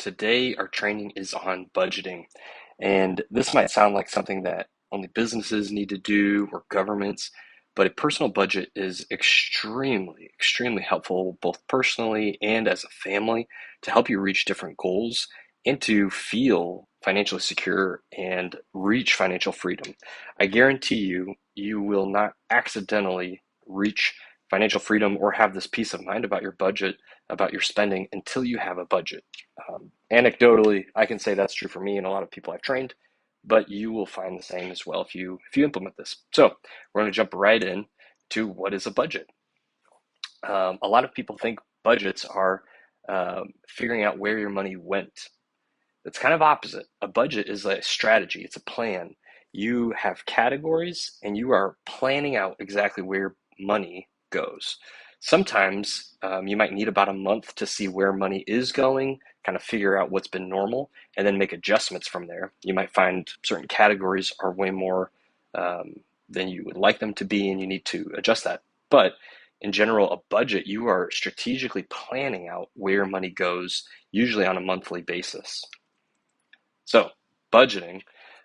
today our training is on budgeting. And this might sound like something that only businesses need to do or governments, but a personal budget is extremely helpful, both personally and as a family, to help you reach different goals and to feel financially secure and reach financial freedom. I guarantee you, you will not accidentally reach financial freedom or have this peace of mind about your budget, about your spending until you have a budget. Anecdotally, I can say that's true for me and a lot of people I've trained, but you will find the same as well if you implement this. So we're going to jump right in to what is a budget. A lot of people think budgets are figuring out where your money went. It's kind of opposite. A budget is a strategy, it's a plan. You have categories and you are planning out exactly where money goes. Sometimes you might need about a month to see where money is going, kind of figure out what's been normal, and then make adjustments from there. You might find certain categories are way more than you would like them to be, and you need to adjust that. But in general, a budget, you are strategically planning out where money goes, usually on a monthly basis. So, budgeting.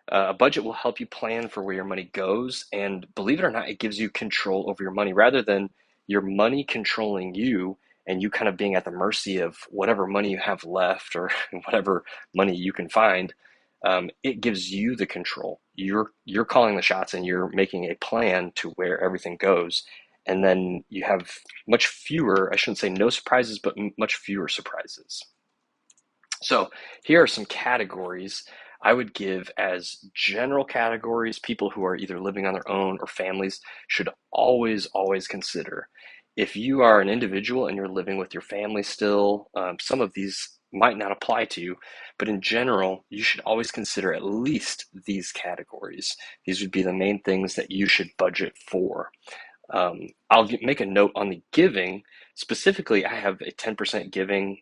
A budget will help you plan for where your money goes, and believe it or not, it gives you control over your money rather than your money controlling you and you kind of being at the mercy of whatever money you have left or whatever money you can find. It gives you the control. You're calling the shots and you're making a plan to where everything goes, and then you have much fewer, I shouldn't say no surprises, but much fewer surprises. So here are some categories I would give as general categories people who are either living on their own or families should always consider. If you are an individual and you're living with your family still, some of these might not apply to you, but in general, you should always consider at least these categories. These would be the main things that you should budget for. I'll make a note on the giving. Specifically, I have a 10% giving.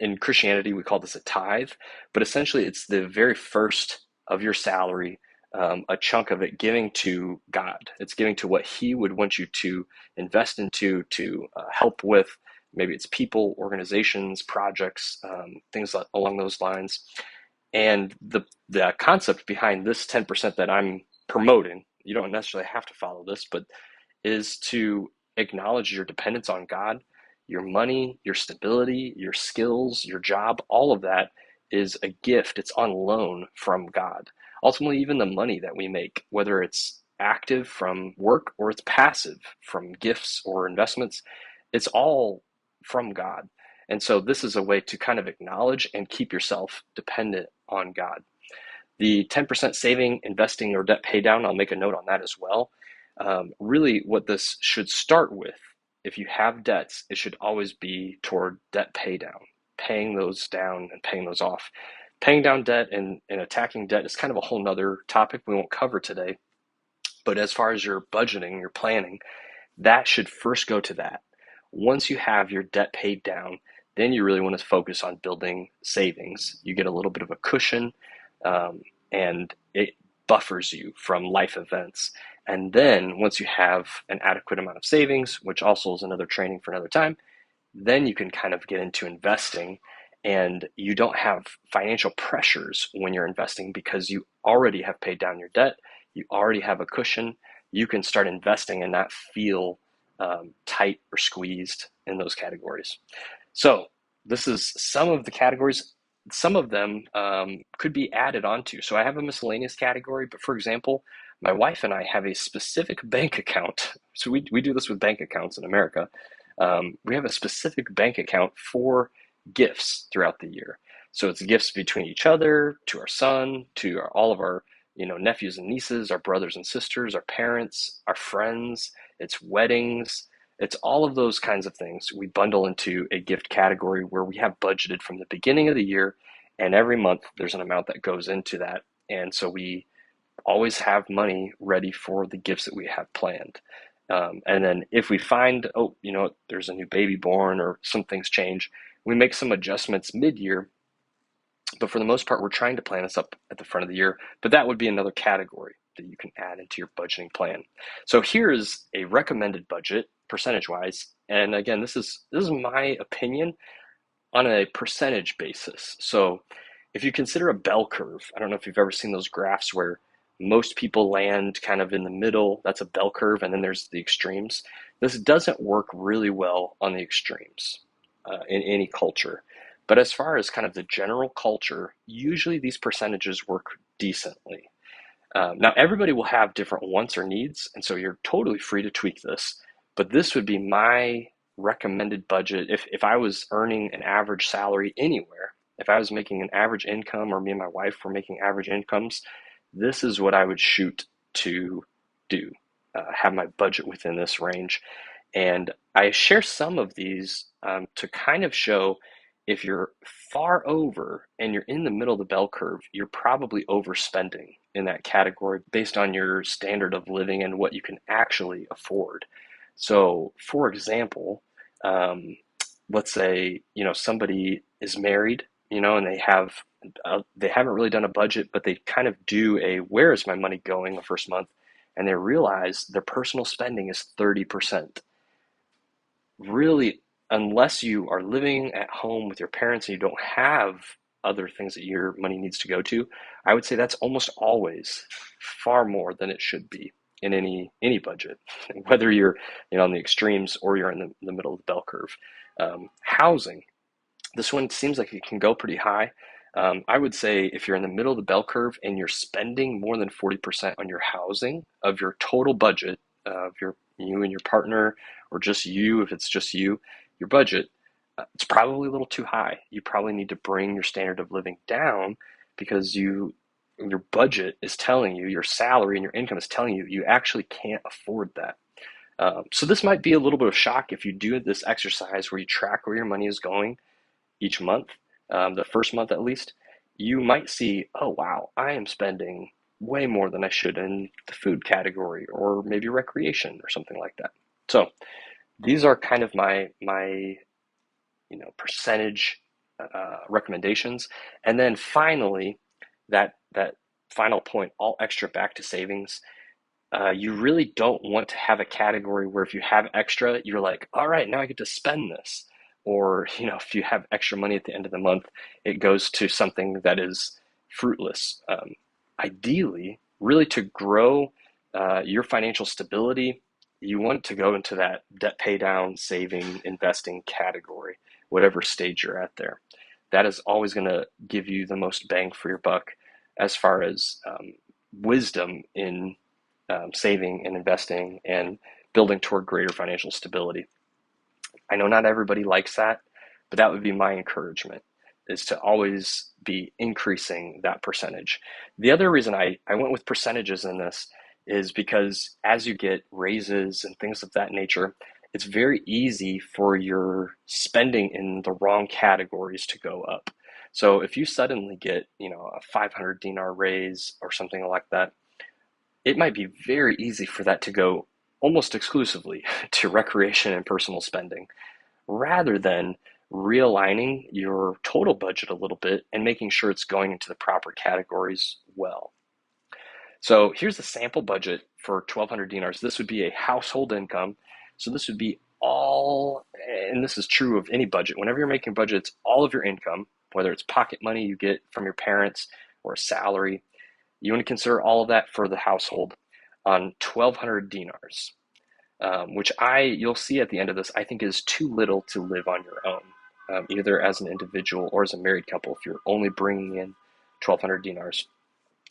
In Christianity, we call this a tithe, but essentially it's the very first of your salary, a chunk of it giving to God. It's giving to what He would want you to invest into, to help with. Maybe it's people, organizations, projects, things along those lines. And the concept behind this 10% that I'm promoting, you don't necessarily have to follow this, but is to acknowledge your dependence on God. Your money, your stability, your skills, your job, all of that is a gift. It's on loan from God. Ultimately, even the money that we make, whether it's active from work or it's passive from gifts or investments, it's all from God. And so this is a way to kind of acknowledge and keep yourself dependent on God. The 10% saving, investing, or debt pay down, I'll make a note on that as well. Really, what this should start with, if you have debts, it should always be toward debt pay down, paying those down and paying those off. Paying down debt and attacking debt is kind of a whole nother topic we won't cover today. But as far as your budgeting, your planning, that should first go to that. Once you have your debt paid down, then you really want to focus on building savings. You get a little bit of a cushion, and it buffers you from life events. And then once you have an adequate amount of savings, which also is another training for another time, then you can kind of get into investing, and you don't have financial pressures when you're investing because you already have paid down your debt. You already have a cushion. You can start investing and not feel tight or squeezed in those categories. So this is some of the categories. Some of them could be added onto. So I have a miscellaneous category, but for example, my wife and I have a specific bank account. So we do this with bank accounts in America. We have a specific bank account for gifts throughout the year. So it's gifts between each other, to our son, to all of our nephews and nieces, our brothers and sisters, our parents, our friends. It's weddings. It's all of those kinds of things we bundle into a gift category where we have budgeted from the beginning of the year, and every month there's an amount that goes into that. And so we always have money ready for the gifts that we have planned. And then if we find, oh, there's a new baby born or some things change, we make some adjustments mid-year. But for the most part, we're trying to plan this up at the front of the year. But that would be another category that you can add into your budgeting plan. So here is a recommended budget percentage-wise. And again, this is my opinion. on a percentage basis. So if you consider a bell curve, I don't know if you've ever seen those graphs where most people land kind of in the middle. That's a bell curve, and then there's the extremes. This doesn't work really well on the extremes in any culture. But as far as kind of the general culture, usually these percentages work decently. Now, everybody will have different wants or needs, and so you're totally free to tweak this. But this would be my recommended budget if I was earning an average salary anywhere. If I was making an average income, or me and my wife were making average incomes, this is what I would shoot to do. Have my budget within this range. And I share some of these to kind of show if you're far over and you're in the middle of the bell curve, you're probably overspending in that category based on your standard of living and what you can actually afford. So, for example, um, let's say somebody is married, and they haven't really done a budget, but they kind of do a where is my money going the first month, and they realize their personal spending is 30%. Really, unless you are living at home with your parents and you don't have other things that your money needs to go to, I would say that's almost always far more than it should be in any budget, whether you're on the extremes or you're in the middle of the bell curve. Housing, this one seems like it can go pretty high. I would say if you're in the middle of the bell curve and you're spending more than 40% on your housing of your total budget, of you and your partner, or just you, if it's just you, your budget, it's probably a little too high. You probably need to bring your standard of living down because your budget is telling you, your salary and your income is telling you, you actually can't afford that. So this might be a little bit of shock if you do this exercise where you track where your money is going each month, the first month at least. You might see, oh wow, I am spending way more than I should in the food category or maybe recreation or something like that. So these are kind of my percentage recommendations. And then finally, that final point, all extra back to savings. You really don't want to have a category where if you have extra, you're like, all right, now I get to spend this. Or, if you have extra money at the end of the month, it goes to something that is fruitless. Ideally, really to grow your financial stability, you want to go into that debt pay down, saving, investing category, whatever stage you're at there. That is always going to give you the most bang for your buck as far as wisdom in saving and investing and building toward greater financial stability. I know not everybody likes that, but that would be my encouragement, is to always be increasing that percentage. The other reason I went with percentages in this is because as you get raises and things of that nature, it's very easy for your spending in the wrong categories to go up. So if you suddenly get, a 500 dinar raise or something like that, it might be very easy for that to go almost exclusively to recreation and personal spending, rather than realigning your total budget a little bit and making sure it's going into the proper categories well. So here's the sample budget for 1,200 dinars. This would be a household income. So this would be all, and this is true of any budget. Whenever you're making budgets, all of your income, whether it's pocket money you get from your parents or a salary, you want to consider all of that for the household on 1,200 dinars, which you'll see at the end of this, I think is too little to live on your own, either as an individual or as a married couple if you're only bringing in 1,200 dinars.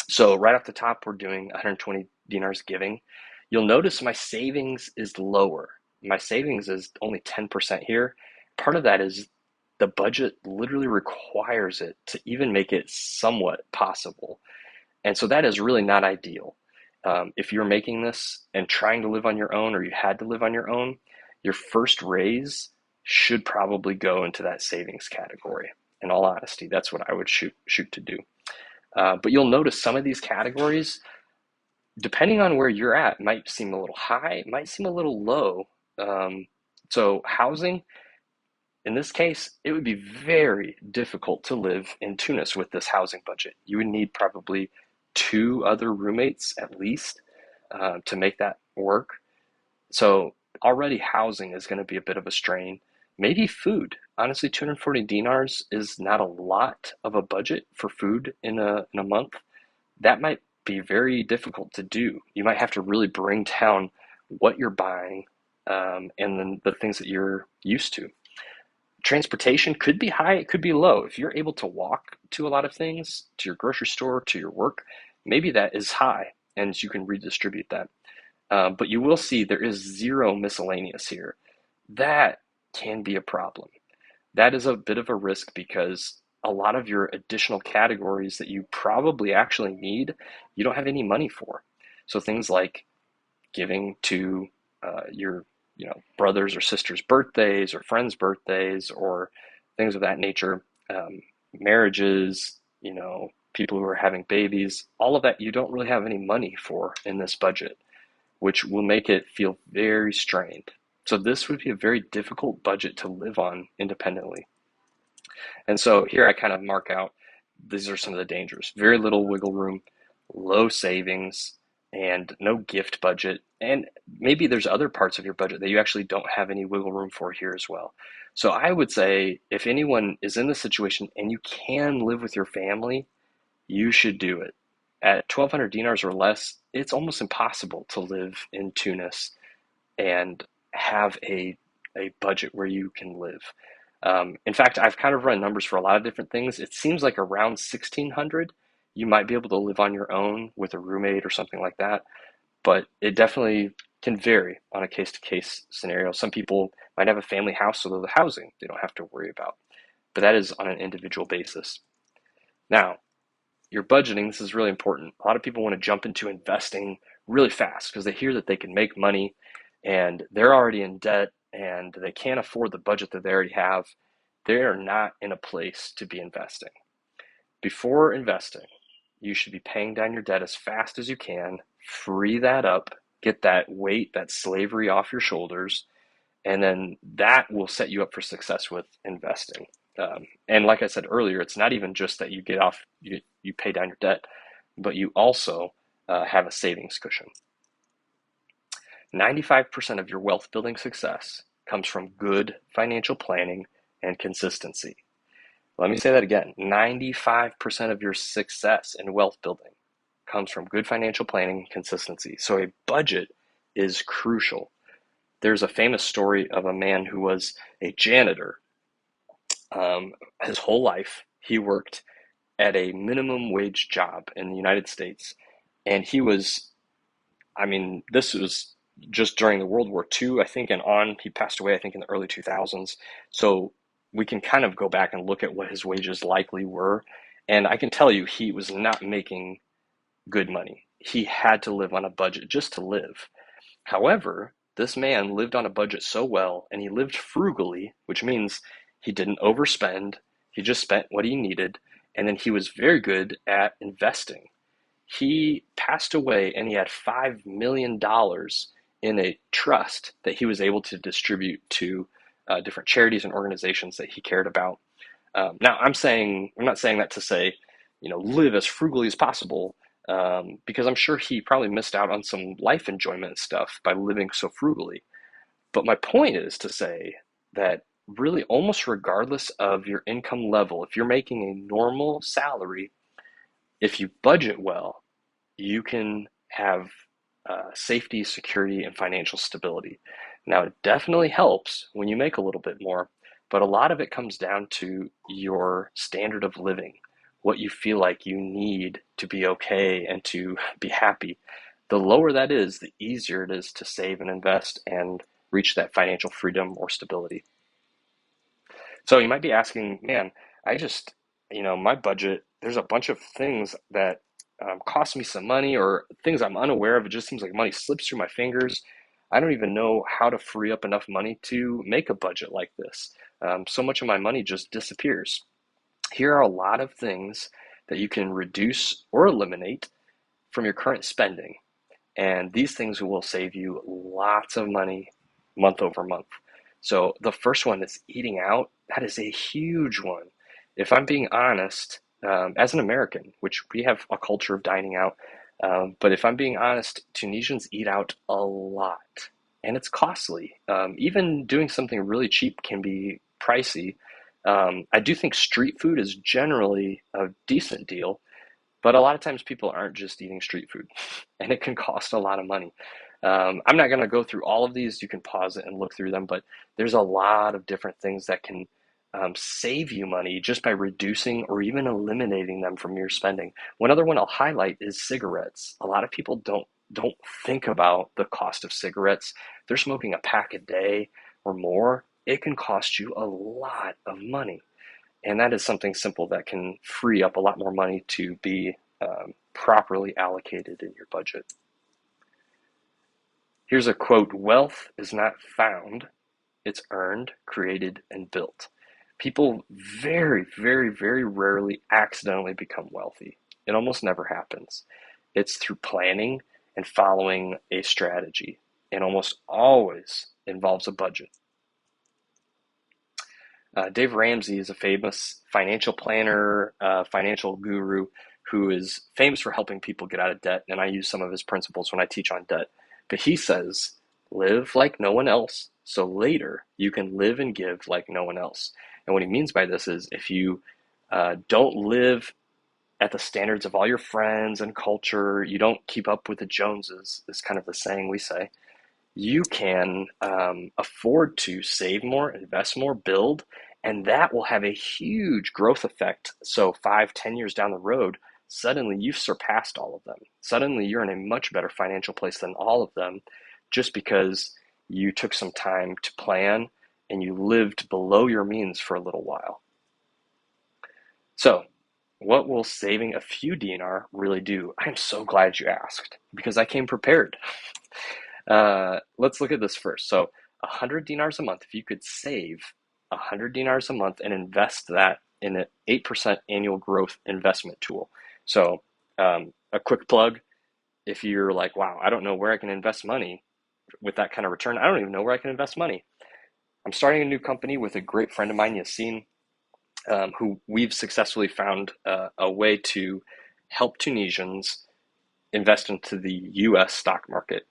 So right off the top, we're doing 120 dinars giving. You'll notice my savings is lower. My savings is only 10% here. Part of that is the budget literally requires it to even make it somewhat possible. And so that is really not ideal. If you're making this and trying to live on your own, or you had to live on your own, your first raise should probably go into that savings category. In all honesty, that's what I would shoot to do. But you'll notice some of these categories, depending on where you're at, might seem a little high, might seem a little low. So housing, in this case, it would be very difficult to live in Tunis with this housing budget. You would need probably two other roommates at least to make that work. So already housing is going to be a bit of a strain. Maybe food. Honestly, 240 dinars is not a lot of a budget for food in a month. That might be very difficult to do. You might have to really bring down what you're buying, and then the things that you're used to. Transportation could be high, it could be low. If you're able to walk to a lot of things, to your grocery store, to your work, maybe that is high and you can redistribute that. But you will see there is zero miscellaneous here. That can be a problem. That is a bit of a risk because a lot of your additional categories that you probably actually need, you don't have any money for. So things like giving to your brothers or sisters' birthdays or friends' birthdays or things of that nature, marriages, people who are having babies, all of that you don't really have any money for in this budget, which will make it feel very strained. So this would be a very difficult budget to live on independently. And so here I kind of mark out these are some of the dangers. Very little wiggle room, low savings, and no gift budget. And maybe there's other parts of your budget that you actually don't have any wiggle room for here as well. So I would say if anyone is in this situation and you can live with your family, you should do it. At 1,200 dinars or less, it's almost impossible to live in Tunis and have a budget where you can live. In fact, I've kind of run numbers for a lot of different things. It seems like around 1,600, you might be able to live on your own with a roommate or something like that, but it definitely can vary on a case-to-case scenario. Some people might have a family house, so the housing they don't have to worry about, but that is on an individual basis. Now, your budgeting, this is really important. A lot of people want to jump into investing really fast because they hear that they can make money and they're already in debt and they can't afford the budget that they already have. They are not in a place to be investing. Before investing, you should be paying down your debt as fast as you can, free that up, get that weight, that slavery off your shoulders, and then that will set you up for success with investing. And like I said earlier, it's not even just that you pay down your debt, but you also have a savings cushion. 95% of your wealth building success comes from good financial planning and consistency. Let me say that again. 95% of your success in wealth building comes from good financial planning and consistency. So a budget is crucial. There's a famous story of a man who was a janitor. His whole life, he worked at a minimum wage job in the United States. And this was just during the World War II, I think, and on. He passed away, I think, in the early 2000s. So we can kind of go back and look at what his wages likely were. And I can tell you, he was not making good money. He had to live on a budget just to live. However, this man lived on a budget so well, and he lived frugally, which means he didn't overspend. He just spent what he needed. And then he was very good at investing. He passed away and he had $5 million in a trust that he was able to distribute to different charities and organizations that he cared about. Now, I'm not saying that to say, live as frugally as possible, because I'm sure he probably missed out on some life enjoyment stuff by living so frugally. But my point is to say that really, almost regardless of your income level, if you're making a normal salary, if you budget well, you can have safety, security, and financial stability. Now, it definitely helps when you make a little bit more, but a lot of it comes down to your standard of living, what you feel like you need to be okay and to be happy. The lower that is, the easier it is to save and invest and reach that financial freedom or stability. So you might be asking, man, I just, my budget, there's a bunch of things that cost me some money or things I'm unaware of. It just seems like money slips through my fingers. I don't even know how to free up enough money to make a budget like this. So much of my money just disappears. Here are a lot of things that you can reduce or eliminate from your current spending. And these things will save you lots of money month over month. So the first one is eating out. That is a huge one. If I'm being honest, as an American, which we have a culture of dining out, but if I'm being honest, Tunisians eat out a lot. and it's costly. Even doing something really cheap can be pricey. I do think street food is generally a decent deal, but a lot of times people aren't just eating street food, and it can cost a lot of money. I'm not going to go through all of these. You can pause it and look through them, but there's a lot of different things that can save you money just by reducing or even eliminating them from your spending. One other one I'll highlight is cigarettes. A lot of people don't think about the cost of cigarettes. They're smoking a pack a day or more. It can cost you a lot of money. And that is something simple that can free up a lot more money to be properly allocated in your budget. Here's a quote: "Wealth is not found, it's earned, created, and built." People very, very, very rarely accidentally become wealthy. It almost never happens. It's through planning and following a strategy, and almost always involves a budget. Dave Ramsey is a famous financial planner, financial guru who is famous for helping people get out of debt. And I use some of his principles when I teach on debt. But he says, live like no one else, so later you can live and give like no one else. And what he means by this is if you don't live at the standards of all your friends and culture, you don't keep up with the Joneses, is kind of the saying we say, you can afford to save more, invest more, build, and that will have a huge growth effect. So 5, 10 years down the road, suddenly you've surpassed all of them. Suddenly you're in a much better financial place than all of them just because you took some time to plan and you lived below your means for a little while. So, what will saving a few dinar really do? I'm so glad you asked because I came prepared. Let's look at this first. So 100 dinars a month, if you could save 100 dinars a month and invest that in an 8% annual growth investment tool. So a quick plug, if you're like, wow, I don't know where I can invest money with that kind of return. I don't even know where I can invest money. I'm starting a new company with a great friend of mine, Yassine, who we've successfully found a way to help Tunisians invest into the US stock market.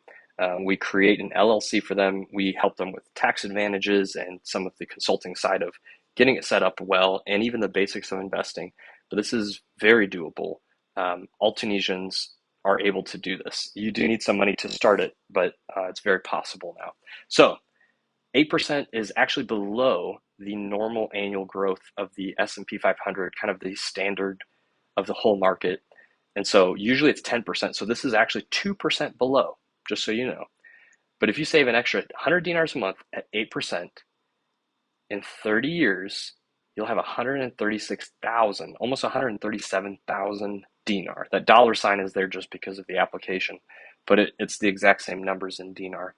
We create an LLC for them. We help them with tax advantages and some of the consulting side of getting it set up well and even the basics of investing. But this is very doable. All Tunisians are able to do this. You do need some money to start it, but it's very possible now. So 8% is actually below the normal annual growth of the S&P 500, kind of the standard of the whole market. And so usually it's 10%. So this is actually 2% below, just so you know. But if you save an extra 100 dinars a month at 8%, in 30 years, you'll have 136,000, almost 137,000 dinar. That dollar sign is there just because of the application, but it's the exact same numbers in dinar.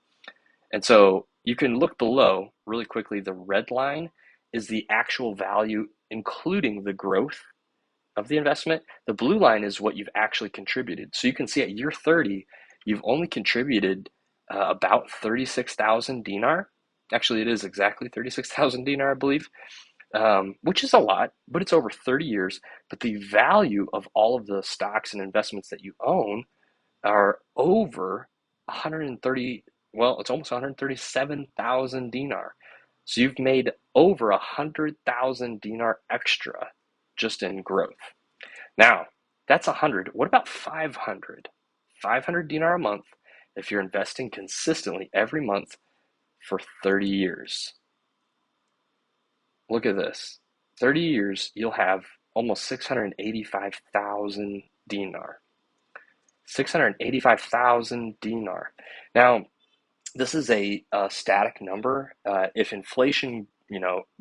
And so you can look below really quickly. The red line is the actual value, including the growth of the investment. The blue line is what you've actually contributed. So you can see at year 30, you've only contributed about 36,000 dinar. Actually, it is exactly 36,000 dinar, I believe, which is a lot, but it's over 30 years. But the value of all of the stocks and investments that you own are over 130, well, it's almost 137,000 dinar. So you've made over 100,000 dinar extra just in growth. Now, that's 100. What about 500? 500 dinar a month if you're investing consistently every month for 30 years. Look at this. 30 years, you'll have almost 685,000 dinar. 685,000 dinar. Now, this is a static number. If inflation,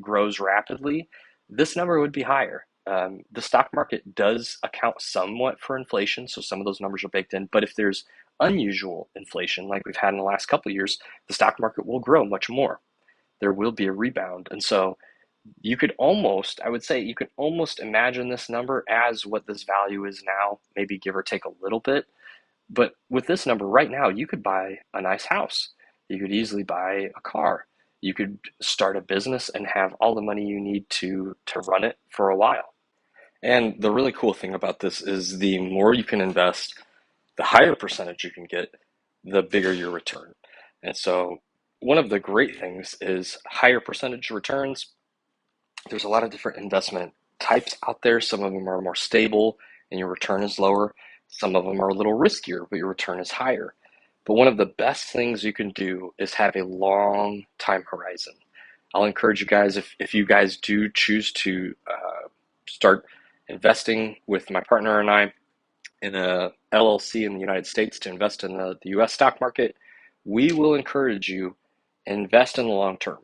grows rapidly, this number would be higher. The stock market does account somewhat for inflation, so some of those numbers are baked in. But if there's unusual inflation, like we've had in the last couple of years, the stock market will grow much more. There will be a rebound, and so I would say you could almost imagine this number as what this value is now, maybe give or take a little bit. But with this number right now, you could buy a nice house. You could easily buy a car. You could start a business and have all the money you need to run it for a while. And the really cool thing about this is the more you can invest, the higher percentage you can get, the bigger your return. And so one of the great things is higher percentage returns. There's a lot of different investment types out there. Some of them are more stable and your return is lower. Some of them are a little riskier, but your return is higher. But one of the best things you can do is have a long time horizon. I'll encourage you guys, if you guys do choose to start investing with my partner and I in a LLC in the United States to invest in the US stock market, we will encourage you invest in the long term.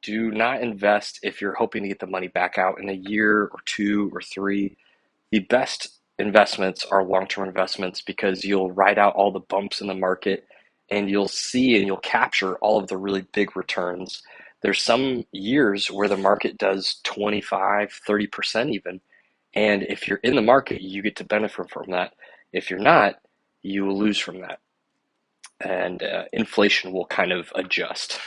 Do not invest if you're hoping to get the money back out in a year or two or three. The best investments are long-term investments because you'll ride out all the bumps in the market and you'll see and you'll capture all of the really big returns. There's some years where the market does 25, 30% even. And if you're in the market, you get to benefit from that. If you're not, you will lose from that. And inflation will kind of adjust.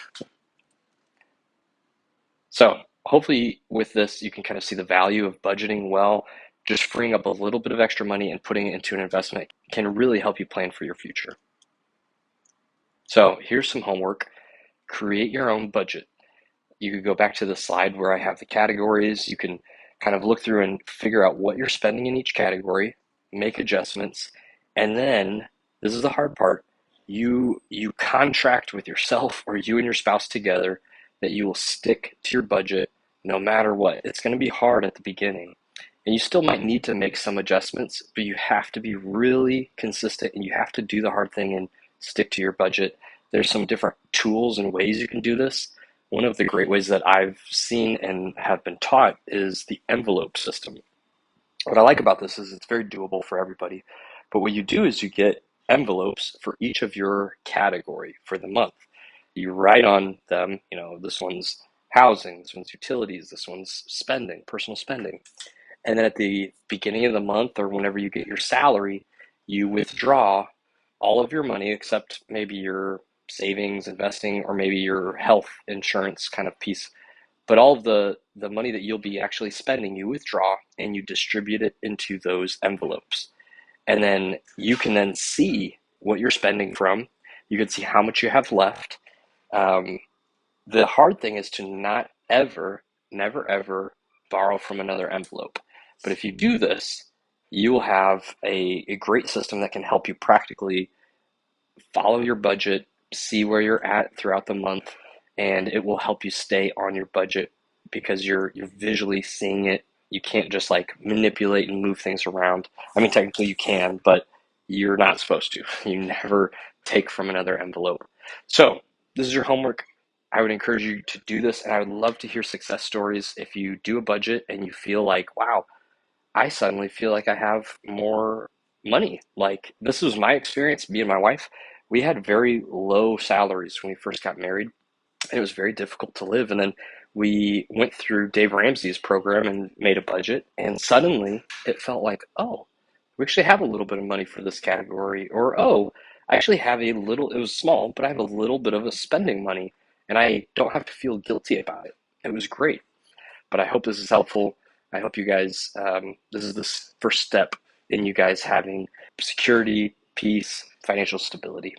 So hopefully with this, you can kind of see the value of budgeting well. Just freeing up a little bit of extra money and putting it into an investment can really help you plan for your future. So here's some homework. Create your own budget. You could go back to the slide where I have the categories. You can kind of look through and figure out what you're spending in each category, make adjustments, and then this is the hard part. You contract with yourself or you and your spouse together that you will stick to your budget no matter what. It's going to be hard at the beginning. And you still might need to make some adjustments, but you have to be really consistent and you have to do the hard thing and stick to your budget. There's some different tools and ways you can do this. One of the great ways that I've seen and have been taught is the envelope system. What I like about this is it's very doable for everybody. But what you do is you get envelopes for each of your category for the month. You write on them, this one's housing, this one's utilities, this one's spending, personal spending. And then at the beginning of the month or whenever you get your salary, you withdraw all of your money except maybe your savings, investing, or maybe your health insurance kind of piece. But all of the money that you'll be actually spending, you withdraw and you distribute it into those envelopes. And then you can then see what you're spending from. You can see how much you have left. The hard thing is to not ever, never ever borrow from another envelope. But if you do this, you will have a great system that can help you practically follow your budget, see where you're at throughout the month, and it will help you stay on your budget because you're visually seeing it. You can't just like manipulate and move things around. I mean, technically you can, but you're not supposed to. You never take from another envelope. So this is your homework. I would encourage you to do this, and I would love to hear success stories. If you do a budget and you feel like, wow, I suddenly feel like I have more money. Like this was my experience, me and my wife. We had very low salaries when we first got married. It was very difficult to live. And then we went through Dave Ramsey's program and made a budget. And suddenly it felt like, oh, we actually have a little bit of money for this category. Or, oh, I actually have a little, it was small, but I have a little bit of a spending money and I don't have to feel guilty about it. It was great. But I hope this is helpful. I hope you guys, this is the first step in you guys having security, peace, financial stability.